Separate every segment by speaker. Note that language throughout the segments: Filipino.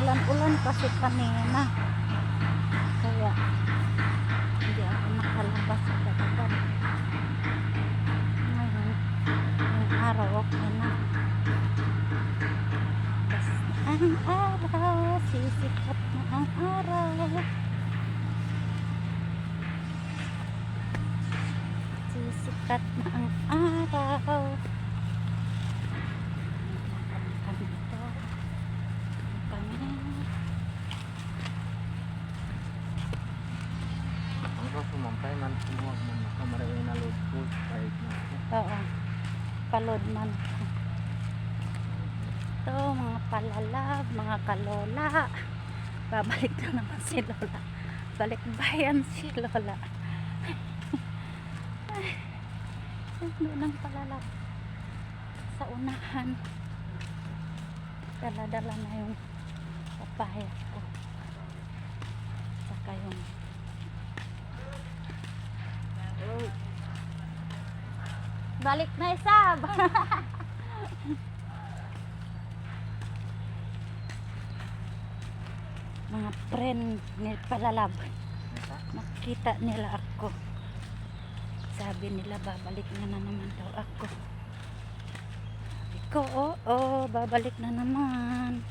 Speaker 1: Ulan-ulan kasi kanina. Kaya hindi ako nakalabas sa dagat. Ngayon, yung araw okay na. Basta ang araw, sisikat na ang araw. Sisikat na ang araw. Kami ito. Kami.
Speaker 2: Ano ba pumampay man tumuwag mo na kamaray na load po kahit na
Speaker 1: Oo. Palod man. Ito, mga palalab, mga kalola. Babalik na naman si Lola. Balik bayan si Lola. Doon ang palalab. Sa unahan. Dala-dala na yung papaya ko. Saka yung balik na isab. Mga friend ni palalab, nakita nila ako. Sabi nila babalik na naman daw ako. Sabi ko, oo, babalik na naman.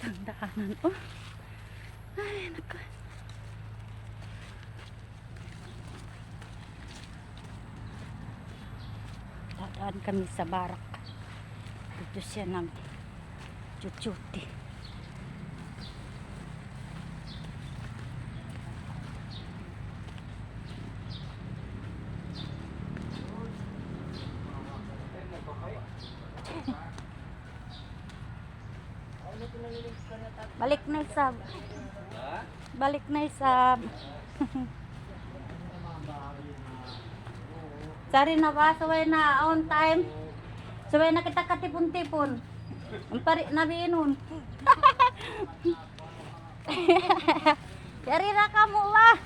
Speaker 1: Tandaanan, oh. Ay, naku. Dadaan kami sa barak. Dito siya ng chuchuti. Balik na isab. Balik na isab. Sari na ba? Saway na on time. Saway na kita katipon-tipon. Ang pari na binon. Sari na ka mo ba?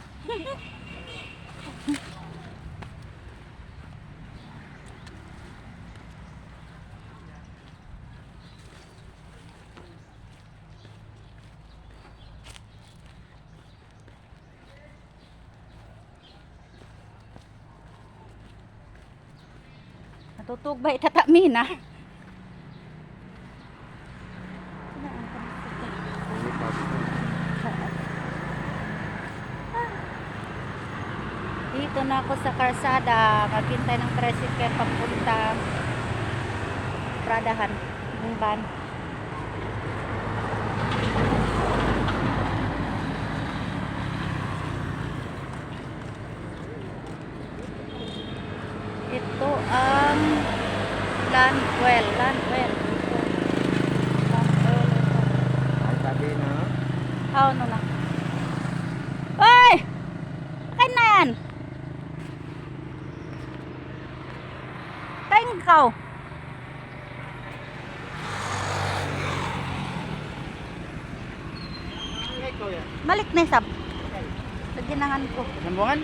Speaker 1: Natutog ba itatamin ah? Dito na ako sa karsada, maghintay ng tricycle papunta Pradahan ng van. Ito ang Landwell. Landwell.
Speaker 2: ay sabi na
Speaker 1: Ano na? Hoy! Akin na yan! Kain ikaw! Balik na isab. Naginangan ko.
Speaker 2: Sambuangan?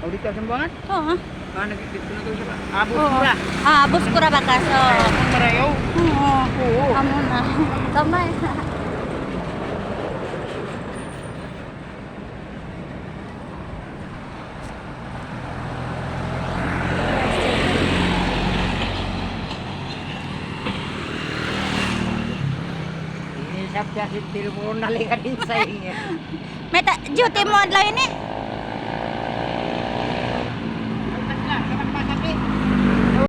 Speaker 2: Audit ka Sambuangan?
Speaker 1: Oo.
Speaker 2: Nag-dito na to siya. Abot
Speaker 1: Oo.
Speaker 2: mura.
Speaker 1: Bus ko ra bakas.
Speaker 2: Marayaw.
Speaker 1: Oo. Amo na. Kamay.
Speaker 2: Inisap siya si telepon nalikan din sa ingin.
Speaker 1: Meta duty mo adlaw ini.